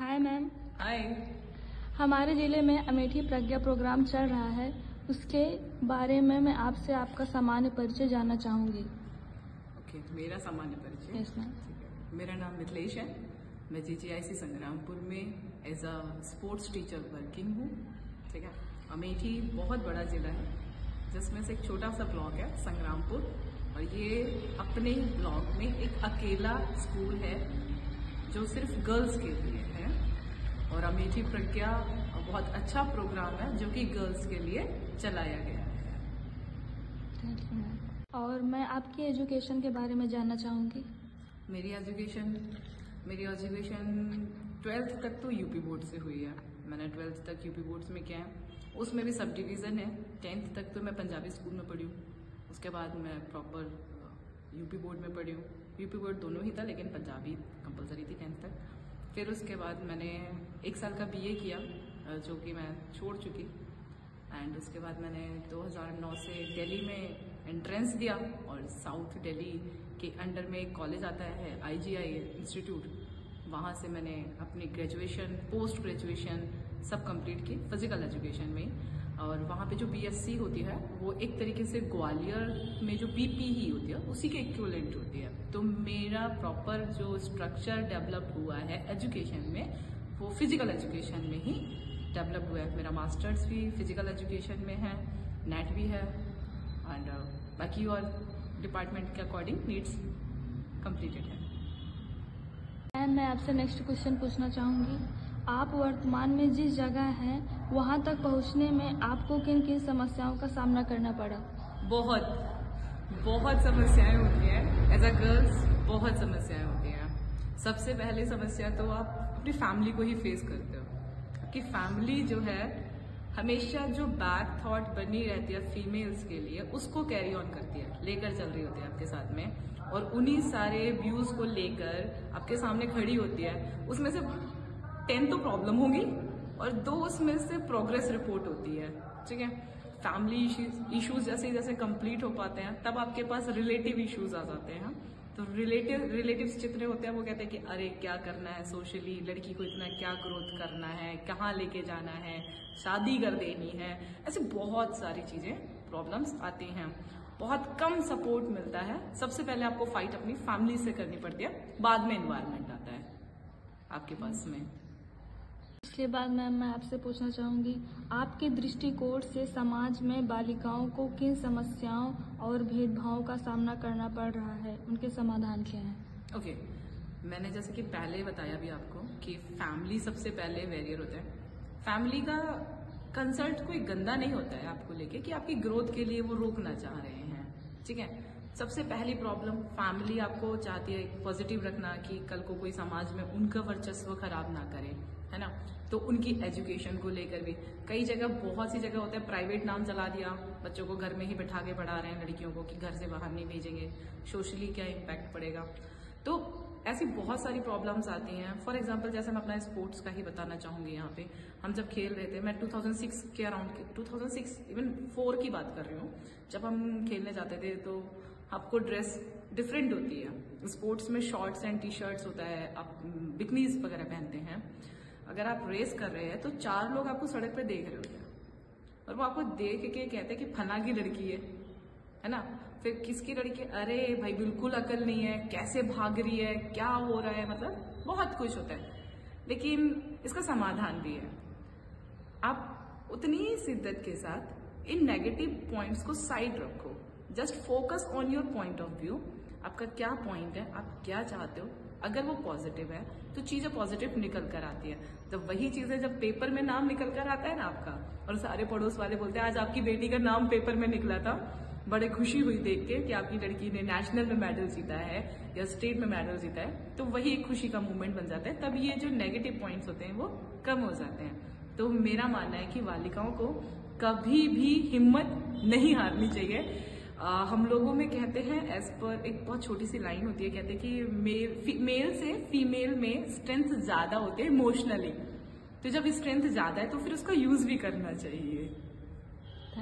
Hi ma'am. हाय। हमारे ज़िले में अमेठी प्रज्ञा प्रोग्राम चल रहा है, उसके बारे में मैं आपसे आपका सामान्य परिचय जानना चाहूँगी। ओके, मेरा सामान्य परिचय। Yes ma'am. ठीक है, मेरा नाम मिथिलेश है। मैं GGIC संग्रामपुर में as a sports teacher working हूँ। ठीक है, अमेठी बहुत बड़ा ज़िला है जिसमें से एक छोटा सा ब्लॉक है संग्रामपुर, और ये अपने ब्लॉक में एक अकेला स्कूल है जो सिर्फ गर्ल्स के लिए है। और अमेठी प्रज्ञा बहुत अच्छा प्रोग्राम है जो कि गर्ल्स के लिए चलाया गया है। Thank you ma'am. और मैं आपकी एजुकेशन के बारे में जानना चाहूँगी। मेरी एजुकेशन 12th तक तो यूपी बोर्ड से हुई है। मैंने 12th तक यूपी बोर्ड्स में किया है, उसमें भी सब डिवीज़न है। 10th तक तो मैं पंजाबी स्कूल में पढ़ी हूँ, उसके बाद मैं प्रॉपर यूपी बोर्ड में पढ़ी हूँ। यूपी बोर्ड दोनों ही था लेकिन पंजाबी कंपलसरी थी 10th तक। फिर उसके बाद मैंने 1 साल का BA किया जो कि मैं छोड़ चुकी, एंड उसके बाद मैंने 2009 से दिल्ली में एंट्रेंस दिया, और साउथ दिल्ली के अंडर में एक कॉलेज आता है IGI इंस्टीट्यूट, वहाँ से मैंने अपनी ग्रेजुएशन पोस्ट ग्रेजुएशन सब कंप्लीट की फिजिकल एजुकेशन में। और वहाँ पे जो BSc होती है वो एक तरीके से ग्वालियर में जो BPE होती है उसी के इक्विवेलेंट होती है। तो मेरा प्रॉपर जो स्ट्रक्चर डेवलप हुआ है एजुकेशन में वो फिजिकल एजुकेशन में ही डेवलप हुआ है। मेरा मास्टर्स भी फिजिकल एजुकेशन में है, नेट भी है, एंड बाकी और डिपार्टमेंट के अकॉर्डिंग नीड्स कंप्लीटेड है। मैम, मैं आपसे नेक्स्ट क्वेश्चन पूछना चाहूँगी। आप वर्तमान में जिस जगह हैं वहाँ तक पहुँचने में आपको किन किन समस्याओं का सामना करना पड़ा? बहुत समस्याएं होती हैं। एज अ गर्ल्स बहुत समस्याएं होती हैं। सबसे पहली समस्या तो आप अपनी फैमिली को ही फेस करते हो कि फैमिली जो है हमेशा जो बैक थॉट बनी रहती है फीमेल्स के लिए उसको कैरी ऑन करती है, लेकर चल रही होती है आपके साथ में, और उन्हीं सारे व्यूज को लेकर आपके सामने खड़ी होती है। उसमें से 10 तो प्रॉब्लम होगी और 2 उसमें से प्रोग्रेस रिपोर्ट होती है। ठीक है, फैमिली इश्यूज जैसे जैसे कंप्लीट हो पाते हैं तब आपके पास रिलेटिव इश्यूज आ जाते हैं। तो रिलेटिव्स जितने होते हैं वो कहते हैं कि अरे क्या करना है सोशली, लड़की को इतना क्या ग्रोथ करना है, कहाँ लेके जाना है, शादी कर देनी है, ऐसे बहुत सारी चीजें प्रॉब्लम्स आती हैं। बहुत कम सपोर्ट मिलता है। सबसे पहले आपको फाइट अपनी फैमिली से करनी पड़ती है, बाद में एनवायरनमेंट आता है आपके पास में। इसके बाद मैम मैं आपसे पूछना चाहूँगी, आपके दृष्टिकोण से समाज में बालिकाओं को किन समस्याओं और भेदभावों का सामना करना पड़ रहा है, उनके समाधान क्या हैं? ओके, मैंने जैसे कि पहले बताया भी आपको कि फैमिली सबसे पहले बैरियर होता है। फैमिली का कंसल्ट कोई गंदा नहीं होता है आपको लेके कि आपकी ग्रोथ के लिए वो रोकना चाह रहे हैं। ठीक है, सबसे पहली प्रॉब्लम फैमिली आपको चाहती है पॉजिटिव रखना कि कल को कोई समाज में उनका वर्चस्व खराब ना करे, है ना। तो उनकी एजुकेशन को लेकर भी कई जगह बहुत सी जगह होता है प्राइवेट नाम चला दिया, बच्चों को घर में ही बैठा के पढ़ा रहे हैं लड़कियों को कि घर से बाहर नहीं भेजेंगे, सोशली क्या इम्पैक्ट पड़ेगा। तो ऐसी बहुत सारी प्रॉब्लम्स आती हैं। फॉर एग्जांपल जैसे मैं अपना स्पोर्ट्स का ही बताना चाहूंगी। यहाँ पे हम जब खेल रहे थे, मैं 2006 के अराउंड 2006 इवन 4 की बात कर रही हूँ, जब हम खेलने जाते थे तो आपको ड्रेस डिफरेंट होती है। स्पोर्ट्स में शॉर्ट्स एंड टी-शर्ट्स होता है, आप बिकनीज वगैरह पहनते हैं। अगर आप रेस कर रहे हैं तो 4 लोग आपको सड़क पे देख रहे होते हैं और वो आपको देख के कहते हैं कि फना की लड़की है ना। फिर किसकी लड़की, अरे भाई बिल्कुल अकल नहीं है, कैसे भाग रही है, क्या हो रहा है, मतलब बहुत कुछ होता है। लेकिन इसका समाधान भी है। आप उतनी ही शिद्दत के साथ इन नेगेटिव पॉइंट्स को साइड रखो, just focus on your point of view. आपका क्या पॉइंट है, आप क्या चाहते हो, अगर वो पॉजिटिव है तो चीजें पॉजिटिव निकल कर आती है। जब वही चीजें जब पेपर में नाम निकल कर आता है ना आपका, और सारे पड़ोस वाले बोलते हैं आज आपकी बेटी का नाम पेपर में निकला था, बड़े खुशी हुई देख के कि आपकी लड़की ने नेशनल में मेडल जीता है या स्टेट में मेडल जीता है, तो वही एक खुशी का मोमेंट बन जाता है। तब ये जो नेगेटिव पॉइंट्स होते हैं वो कम हो जाते हैं। तो मेरा मानना है कि बालिकाओं को कभी भी हिम्मत नहीं हारनी चाहिए। हम लोगों में कहते हैं, एज पर एक बहुत छोटी सी लाइन होती है, कहते हैं कि मेल से फीमेल में स्ट्रेंथ ज्यादा होती है इमोशनली। तो जब स्ट्रेंथ ज्यादा है तो फिर उसका यूज भी करना चाहिए।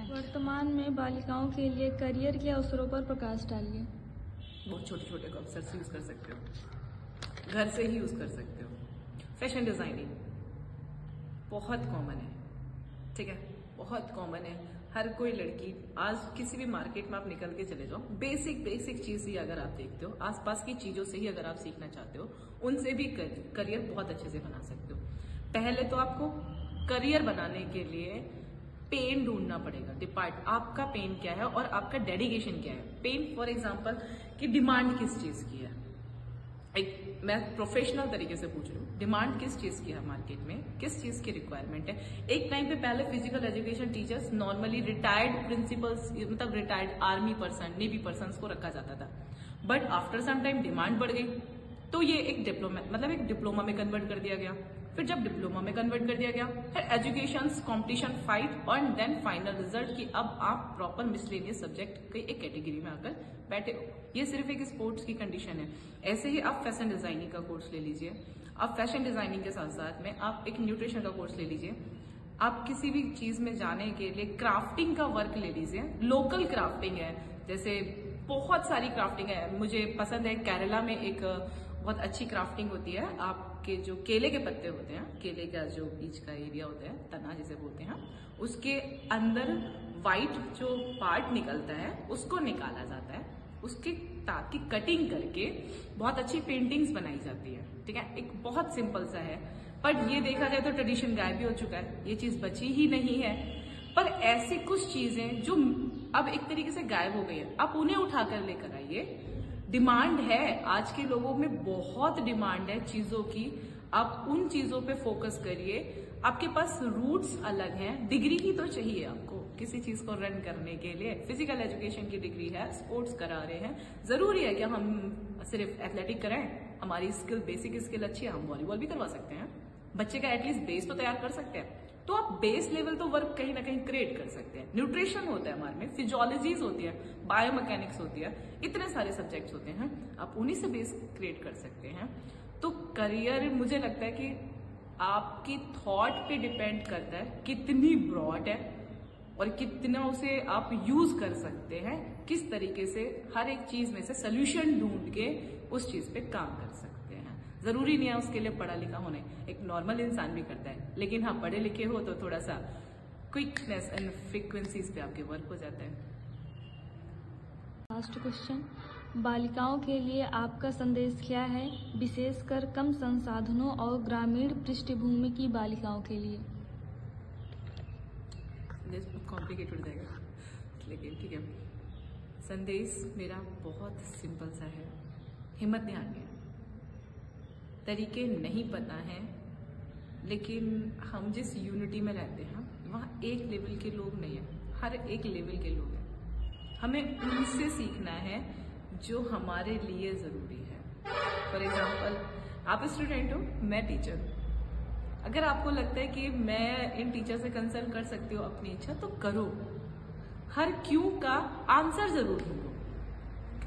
वर्तमान में बालिकाओं के लिए करियर के अवसरों पर प्रकाश डालिए। बहुत छोटे छोटे अवसर से यूज कर सकते हो, घर से ही यूज कर सकते हो। फैशन डिजाइनिंग बहुत कॉमन है, ठीक है, बहुत कॉमन है। हर कोई लड़की आज किसी भी मार्केट में आप निकल के चले जाओ, बेसिक चीज ही अगर आप देखते हो, आसपास की चीजों से ही अगर आप सीखना चाहते हो, उनसे भी करियर बहुत अच्छे से बना सकते हो। पहले तो आपको करियर बनाने के लिए पेन ढूंढना पड़ेगा, आपका पेन क्या है और आपका डेडिकेशन क्या है। पेन फॉर एग्जाम्पल कि डिमांड किस चीज की है, मैं प्रोफेशनल तरीके से पूछ रही हूँ, डिमांड किस चीज की है मार्केट में, किस चीज की रिक्वायरमेंट है। एक टाइम पे पहले physical education teachers normally retired principals, मतलब retired army person, navy person को रखा जाता था, but after some time demand बढ़ गई तो ये एक डिप्लोमा में कन्वर्ट कर दिया गया। फिर जब डिप्लोमा में कन्वर्ट कर दिया गया, फिर एजुकेशन कॉम्पिटिशन फाइट और देन फाइनल रिजल्ट कि अब आप प्रॉपर मिसलेनियस सब्जेक्ट की एक कैटेगरी में आकर बैठे हो। ये सिर्फ एक स्पोर्ट्स की कंडीशन है। ऐसे ही आप फैशन डिजाइनिंग का कोर्स ले लीजिए, आप फैशन डिजाइनिंग के साथ साथ में आप एक न्यूट्रिशन का कोर्स ले लीजिए, आप किसी भी चीज में जाने के लिए क्राफ्टिंग का वर्क ले लीजिए। लोकल क्राफ्टिंग है, जैसे बहुत सारी क्राफ्टिंग है, मुझे पसंद है, केरला में एक बहुत अच्छी क्राफ्टिंग होती है। आपके जो केले के पत्ते होते हैं, केले का जो बीच का एरिया होता है, तना जिसे बोलते हैं, उसके अंदर व्हाइट जो पार्ट निकलता है उसको निकाला जाता है, उसकी ताकि कटिंग करके बहुत अच्छी पेंटिंग्स बनाई जाती है, ठीक है। एक बहुत सिंपल सा है, पर ये देखा जाए तो ट्रेडिशन गायब भी हो चुका है, ये चीज बची ही नहीं है। पर ऐसी कुछ चीजें जो अब एक तरीके से गायब हो गई है, आप उन्हें उठाकर लेकर आइए। डिमांड है, आज के लोगों में बहुत डिमांड है चीजों की, आप उन चीजों पे फोकस करिए। आपके पास रूट्स अलग हैं, डिग्री ही तो चाहिए आपको किसी चीज को रन करने के लिए। फिजिकल एजुकेशन की डिग्री है, स्पोर्ट्स करा रहे हैं, जरूरी है कि हम सिर्फ एथलेटिक कराएं, हमारी स्किल, बेसिक स्किल अच्छी है, हम वॉलीबॉल भी करवा सकते हैं, बच्चे का एटलीस्ट बेस तो तैयार कर सकते हैं। तो आप बेस लेवल तो वर्क कहीं ना कहीं क्रिएट कर सकते हैं। न्यूट्रिशन होता है हमारे में, फिजियोलॉजीज होती है, बायोमैकेनिक्स होती है, इतने सारे सब्जेक्ट्स होते हैं, आप उन्हीं से बेस क्रिएट कर सकते हैं। तो करियर मुझे लगता है कि आपकी थॉट पे डिपेंड करता है कितनी ब्रॉड है और कितना उसे आप यूज कर सकते हैं, किस तरीके से हर एक चीज में से सोल्यूशन ढूंढ के उस चीज पे काम कर सकते हैं। जरूरी नहीं है उसके लिए पढ़ा लिखा होने, एक नॉर्मल इंसान भी करता है, लेकिन हाँ पढ़े लिखे हो तो थोड़ा सा क्विकनेस एंड फ्रीक्वेंसीज पे आपके वर्क हो जाता है। लास्ट क्वेश्चन, बालिकाओं के लिए आपका संदेश क्या है, विशेषकर कम संसाधनों और ग्रामीण पृष्ठभूमि की बालिकाओं के लिए? संदेश बहुत कॉम्प्लिकेटेड हो जाएगा, लेकिन ठीक है। संदेश मेरा बहुत सिंपल सा है, हिम्मत नहीं हारनी है। तरीके नहीं पता है, लेकिन हम जिस यूनिटी में रहते हैं वहाँ एक लेवल के लोग नहीं है, हर एक लेवल के लोग हैं। हमें उनसे सीखना है जो हमारे लिए जरूरी है। फॉर एग्जाम्पल, आप स्टूडेंट हो, मैं टीचर हूँ, अगर आपको लगता है कि मैं इन टीचर से कंसल्ट कर सकती हूँ अपनी इच्छा, तो करो। हर क्यों का आंसर जरूर ढूंढो,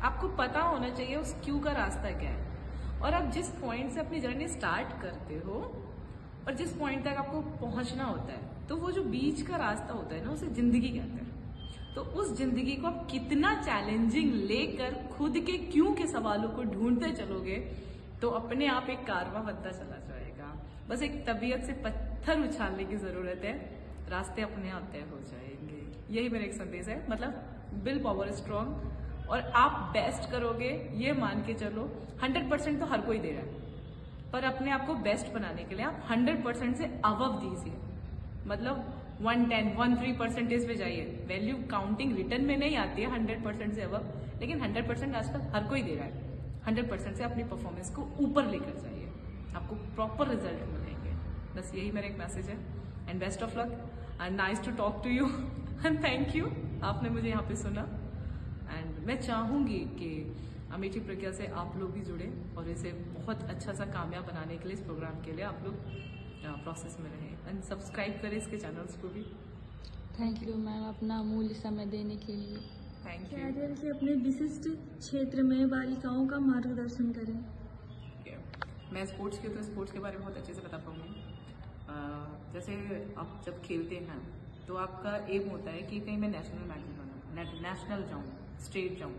आपको पता होना चाहिए उस क्यों का रास्ता क्या है। और आप जिस पॉइंट से अपनी जर्नी स्टार्ट करते हो और जिस पॉइंट तक आपको पहुंचना होता है, तो वो जो बीच का रास्ता होता है ना, उसे जिंदगी कहते हैं। तो उस जिंदगी को आप कितना चैलेंजिंग लेकर खुद के क्यों के सवालों को ढूंढते चलोगे, तो अपने आप एक कारवां बनता चला जाएगा। बस एक तबीयत से पत्थर उछालने की जरूरत है, रास्ते अपने आप तय हो जाएंगे। यही मेरा एक संदेश है। मतलब विल पावर स्ट्रॉन्ग, और आप बेस्ट करोगे ये मान के चलो। 100% तो हर कोई दे रहा है, पर अपने आप को बेस्ट बनाने के लिए आप 100% से अबव दीजिए। मतलब 110, 103% पे जाइए। वैल्यू काउंटिंग रिटर्न में नहीं आती है 100% से अबव, लेकिन 100% आज तक हर कोई दे रहा है। 100% से अपनी परफॉर्मेंस को ऊपर लेकर जाइए, आपको प्रॉपर रिजल्ट मिलेंगे। बस यही मेरा एक मैसेज है। And best of luck and nice to talk to you and thank you, आपने मुझे यहाँ पे सुना। एंड मैं चाहूंगी कि अमेठी प्रज्ञा से आप लोग भी जुड़े और इसे बहुत अच्छा सा कामयाब बनाने के लिए, इस प्रोग्राम के लिए आप लोग प्रोसेस में रहें एंड सब्सक्राइब करें इसके चैनल्स को भी। थैंक यू मैम, अपना अमूल्य समय देने के लिए। Thank you. कैरियर के अपने विशिष्ट क्षेत्र में बालिकाओं का मार्गदर्शन करें। मैं स्पोर्ट्स की हूँ तो स्पोर्ट्स के बारे में बहुत अच्छे से बता पाऊंगी। जैसे आप जब खेलते हैं तो आपका एम होता है कि कहीं मैं नेशनल मैच बनाऊँ, नेशनल जाऊँ, स्टेट जाऊँ।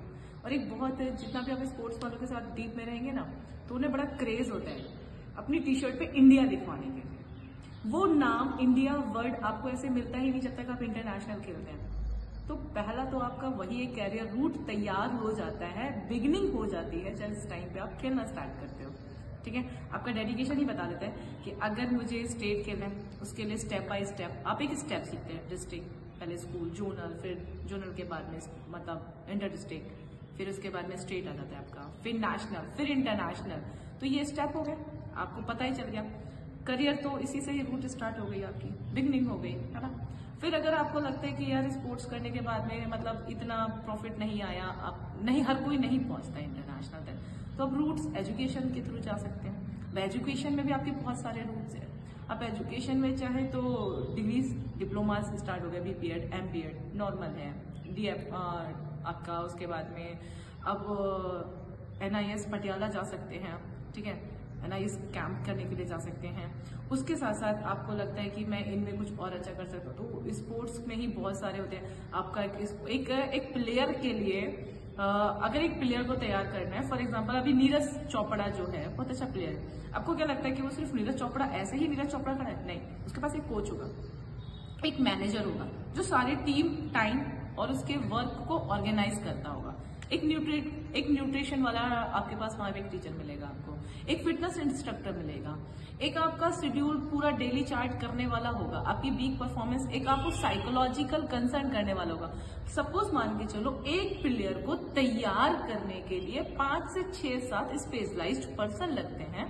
और एक बहुत, जितना भी आप स्पोर्ट्स वालों के साथ डीप में रहेंगे ना, तो उन्हें बड़ा क्रेज होता है अपनी टी शर्ट पे इंडिया लिखवाने के लिए। वो नाम इंडिया वर्ड आपको ऐसे मिलता ही नहीं जब तक आप इंटरनेशनल खेलते हैं। तो पहला तो आपका वही एक कैरियर रूट तैयार हो जाता है, बिगिनिंग हो जाती है जिस टाइम पे आप खेलना स्टार्ट करते हो। ठीक है, आपका डेडिकेशन ही बता देता है कि अगर मुझे स्टेट खेलना है, उसके लिए स्टेप बाय स्टेप आप एक स्टेप सीखते हैं। डिस्ट्रिक्ट, पहले स्कूल, जोनल, फिर जोनल के बाद में मतलब इंटर डिस्ट्रिक्ट, फिर उसके बाद में स्टेट आ जाता है आपका, फिर नेशनल, फिर इंटरनेशनल। तो ये स्टेप हो गए, आपको पता ही चल गया। करियर तो इसी से ही रूट स्टार्ट हो गई, आपकी बिगनिंग हो गई, है ना। फिर अगर आपको लगता है कि यार स्पोर्ट्स करने के बाद में मतलब इतना प्रॉफिट नहीं आया, आप नहीं, हर कोई नहीं पहुंचता इंटरनेशनल तक, तो आप रूट्स एजुकेशन के थ्रू जा सकते हैं। एजुकेशन में भी आपके बहुत सारे रूट्स हैं। आप एजुकेशन में चाहे तो डिग्रीज, डिप्लोमा स्टार्ट हो गया, बीपीएड, एमपीएड नॉर्मल है, डीएफ आपका, उसके बाद में अब एनआईएस पटियाला जा सकते हैं आप। ठीक है, एनआईएस कैंप करने के लिए जा सकते हैं। उसके साथ साथ आपको लगता है कि मैं इनमें कुछ और अच्छा कर सकता हूँ, तो स्पोर्ट्स में ही बहुत सारे होते हैं। आपका एक प्लेयर के लिए अगर एक प्लेयर को तैयार करना है, फॉर एग्जांपल अभी नीरज चोपड़ा जो है बहुत अच्छा प्लेयर है, आपको क्या लगता है कि वो सिर्फ नीरज चोपड़ा ऐसे ही नीरज चोपड़ा खड़ा है? नहीं, उसके पास एक कोच होगा, एक मैनेजर होगा जो सारी टीम टाइम और उसके वर्क को ऑर्गेनाइज करता होगा। एक न्यूट्रिशन वाला आपके पास वहां पे एक टीचर मिलेगा, आपको एक फिटनेस इंस्ट्रक्टर मिलेगा, एक आपका शेड्यूल पूरा डेली चार्ट करने वाला होगा, आपकी वीक परफॉर्मेंस, एक आपको साइकोलॉजिकल कंसर्न करने वाला होगा। सपोज मान के चलो एक प्लेयर को तैयार करने के लिए 5 से 6 7 स्पेशलाइज्ड पर्सन लगते हैं।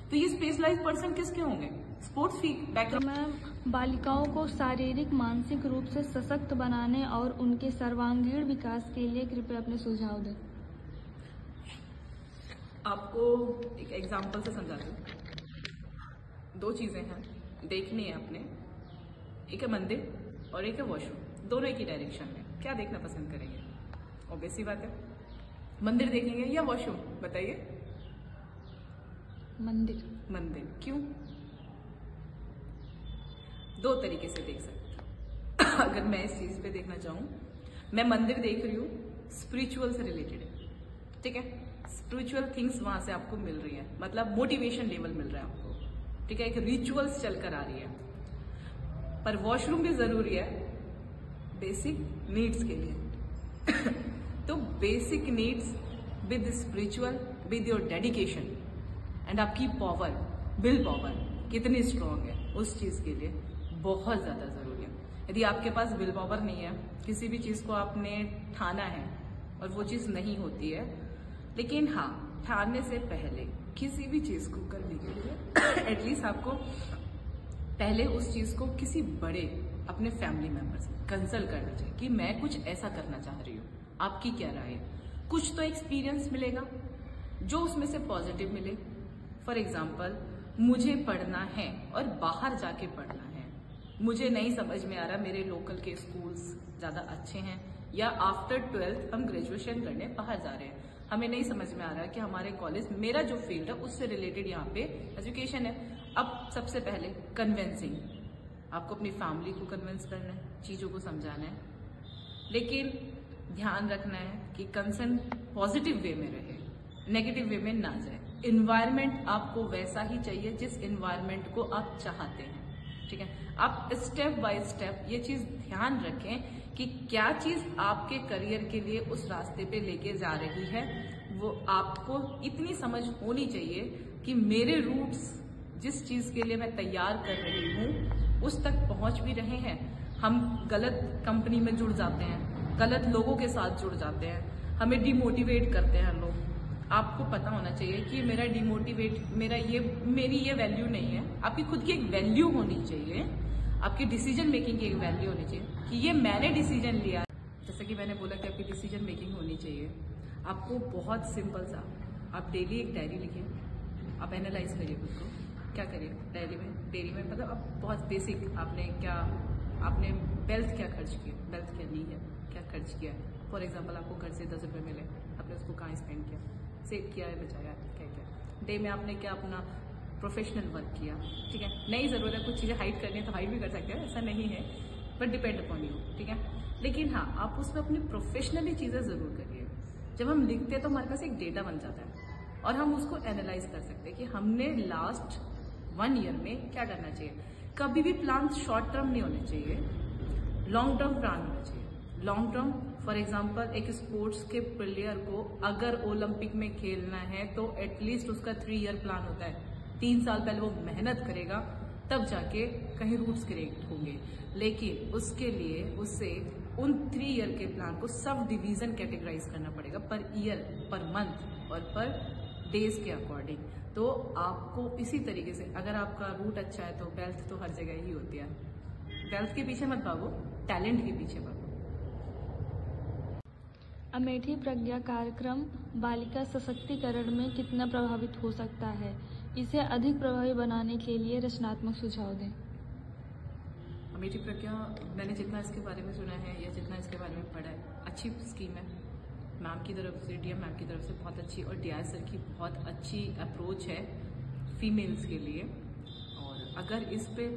तो ये स्पेशलाइज्ड पर्सन किसके होंगे? Sports background. मैम, बालिकाओं को शारीरिक मानसिक रूप से सशक्त बनाने और उनके सर्वांगीण विकास के लिए कृपया अपने सुझाव दें। आपको एक एग्जांपल से समझा दूं। 2 चीजें हैं देखनी है आपने, एक है मंदिर और एक है वॉशरूम, दोनों एक ही डायरेक्शन में। क्या देखना पसंद करेंगे? ऑब्वियस सी बात है, मंदिर देखेंगे या वॉशरूम? बताइए। मंदिर। मंदिर क्यों? 2 तरीके से देख सकते हैं। अगर मैं इस चीज पे देखना चाहूं, मैं मंदिर देख रही हूं, स्पिरिचुअल से रिलेटेड है। ठीक है, स्पिरिचुअल थिंग्स वहां से आपको मिल रही है, मतलब मोटिवेशन लेवल मिल रहा है आपको। ठीक है, एक रिचुअल्स चलकर आ रही है। पर वॉशरूम भी जरूरी है बेसिक नीड्स के लिए। तो basic needs with spiritual, with your dedication and आपकी पावर, विल पावर कितनी स्ट्रांग है, उस चीज के लिए बहुत ज्यादा जरूरी है। यदि आपके पास विल पावर नहीं है, किसी भी चीज को आपने ठाना है और वो चीज नहीं होती है, लेकिन हाँ, ठानने से पहले किसी भी चीज को करने के लिए एटलीस्ट आपको पहले उस चीज को किसी बड़े अपने फैमिली मेंबर से कंसल्ट करना चाहिए कि मैं कुछ ऐसा करना चाह रही हूँ, आपकी क्या राय है। कुछ तो एक्सपीरियंस मिलेगा जो उसमें से पॉजिटिव मिले। फॉर एग्जाम्पल, मुझे पढ़ना है और बाहर जाके पढ़ना है, मुझे नहीं समझ में आ रहा मेरे लोकल के स्कूल्स ज्यादा अच्छे हैं, या आफ्टर 12th हम ग्रेजुएशन करने बाहर जा रहे हैं, हमें नहीं समझ में आ रहा कि हमारे कॉलेज, मेरा जो फील्ड है उससे रिलेटेड यहाँ पे एजुकेशन है। अब सबसे पहले कन्विंसिंग, आपको अपनी फैमिली को कन्विंस करना है, चीजों को समझाना है, लेकिन ध्यान रखना है कि कंसर्न पॉजिटिव वे में रहे, नेगेटिव वे में ना जाए। इन्वायरमेंट आपको वैसा ही चाहिए जिस इन्वायरमेंट को आप चाहते हैं। ठीक है, आप स्टेप बाय स्टेप ये चीज ध्यान रखें कि क्या चीज आपके करियर के लिए उस रास्ते पे लेके जा रही है। वो आपको इतनी समझ होनी चाहिए कि मेरे रूट्स जिस चीज के लिए मैं तैयार कर रही हूँ उस तक पहुंच भी रहे हैं। हम गलत कंपनी में जुड़ जाते हैं, गलत लोगों के साथ जुड़ जाते हैं, हमें डिमोटिवेट करते हैं लोग। आपको पता होना चाहिए कि मेरा डिमोटिवेट, मेरी ये वैल्यू नहीं है। आपकी खुद की एक वैल्यू होनी चाहिए, आपकी डिसीजन मेकिंग की एक वैल्यू होनी चाहिए कि ये मैंने डिसीजन लिया। जैसे कि मैंने बोला कि आपकी डिसीजन मेकिंग होनी चाहिए। आपको बहुत सिंपल सा, आप डेली एक डायरी लिखिए, आप एनालाइज करिए खुद को, क्या करिए डायरी में मतलब आप बहुत बेसिक, आपने वेल्थ क्या खर्च किया, वेल्थ क्या ली है, क्या खर्च किया है। फॉर एग्जाम्पल, आपको घर से 10 रुपये मिले, आपने उसको कहाँ स्पेंड किया, सेव किया है, बचाया, क्या क्या। डे में आपने क्या अपना प्रोफेशनल वर्क किया। ठीक है, नहीं जरूरत है कुछ चीजें हाइड करनी है तो हाइड भी कर सकते हैं, ऐसा नहीं है, बट डिपेंड अपॉन यू। ठीक है, लेकिन हाँ, आप उसमें अपनी प्रोफेशनली चीजें जरूर करिए। जब हम लिखते हैं तो हमारे पास एक डेटा बन जाता है और हम उसको एनालाइज कर सकते हैं कि हमने लास्ट 1 ईयर में क्या करना चाहिए। कभी भी प्लान शॉर्ट टर्म नहीं होने चाहिए, लॉन्ग टर्म प्लान होना चाहिए। लॉन्ग टर्म, फॉर एग्जाम्पल एक स्पोर्ट्स के प्लेयर को अगर ओलंपिक में खेलना है तो एटलीस्ट उसका 3 ईयर प्लान होता है। 3 साल पहले वो मेहनत करेगा, तब जाके कहीं रूट्स क्रिएट होंगे। लेकिन उसके लिए उसे उन 3 ईयर के प्लान को सब डिवीजन कैटेगराइज करना पड़ेगा, पर ईयर, पर मंथ और पर डेज के अकॉर्डिंग। तो आपको इसी तरीके से, अगर आपका रूट अच्छा है तो वेल्थ तो हर जगह ही होती है। वेल्थ के पीछे मत भागो, टैलेंट के पीछे भागो। अमेठी प्रज्ञा कार्यक्रम बालिका सशक्तिकरण में कितना प्रभावित हो सकता है? इसे अधिक प्रभावी बनाने के लिए रचनात्मक सुझाव दें। अमेठी प्रज्ञा, मैंने जितना इसके बारे में सुना है या जितना इसके बारे में पढ़ा है, अच्छी स्कीम है। मैम की तरफ से, डीएम मैम की तरफ से बहुत अच्छी, और डीआई सर की बहुत अच्छी अप्रोच है फीमेल्स के लिए। और अगर इस पे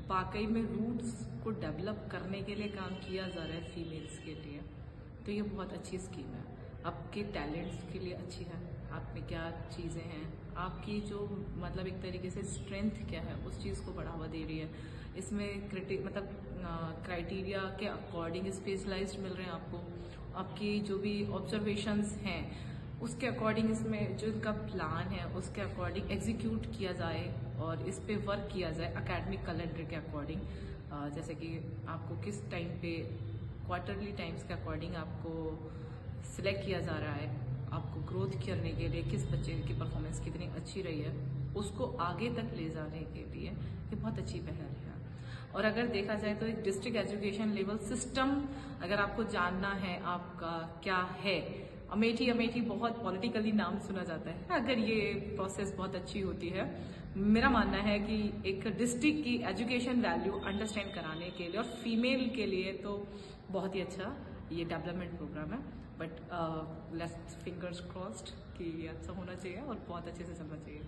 वाकई में रूट्स को डेवलप करने के लिए काम किया जा रहा है फीमेल्स के लिए, तो ये बहुत अच्छी स्कीम है। आपके टैलेंट्स के लिए अच्छी है, आप में क्या चीज़ें हैं, आपकी जो मतलब एक तरीके से स्ट्रेंथ क्या है, उस चीज़ को बढ़ावा दे रही है। इसमें क्राइटेरिया के अकॉर्डिंग स्पेशलाइज्ड मिल रहे हैं आपको। आपकी जो भी ऑब्जर्वेशंस हैं उसके अकॉर्डिंग इसमें जो इनका प्लान है उसके अकॉर्डिंग एग्जीक्यूट किया जाए और इस पे वर्क किया जाए एकेडमिक कैलेंडर के अकॉर्डिंग। जैसे कि आपको किस टाइम पे, क्वार्टरली टाइम्स के अकॉर्डिंग आपको सिलेक्ट किया जा रहा है, आपको ग्रोथ करने के लिए किस बच्चे की परफॉर्मेंस कितनी अच्छी रही है उसको आगे तक ले जाने के लिए ये बहुत अच्छी पहल है। और अगर देखा जाए तो एक डिस्ट्रिक्ट एजुकेशन लेवल सिस्टम, अगर आपको जानना है आपका क्या है, अमेठी बहुत पॉलिटिकली नाम सुना जाता है। अगर ये प्रोसेस बहुत अच्छी होती है, मेरा मानना है कि एक डिस्ट्रिक्ट की एजुकेशन वैल्यू अंडरस्टैंड कराने के लिए और फीमेल के लिए तो बहुत ही अच्छा ये डेवलपमेंट प्रोग्राम है। बट लेट्स फिंगर्स क्रॉस्ड कि अच्छा होना चाहिए और बहुत अच्छे से चलना चाहिए।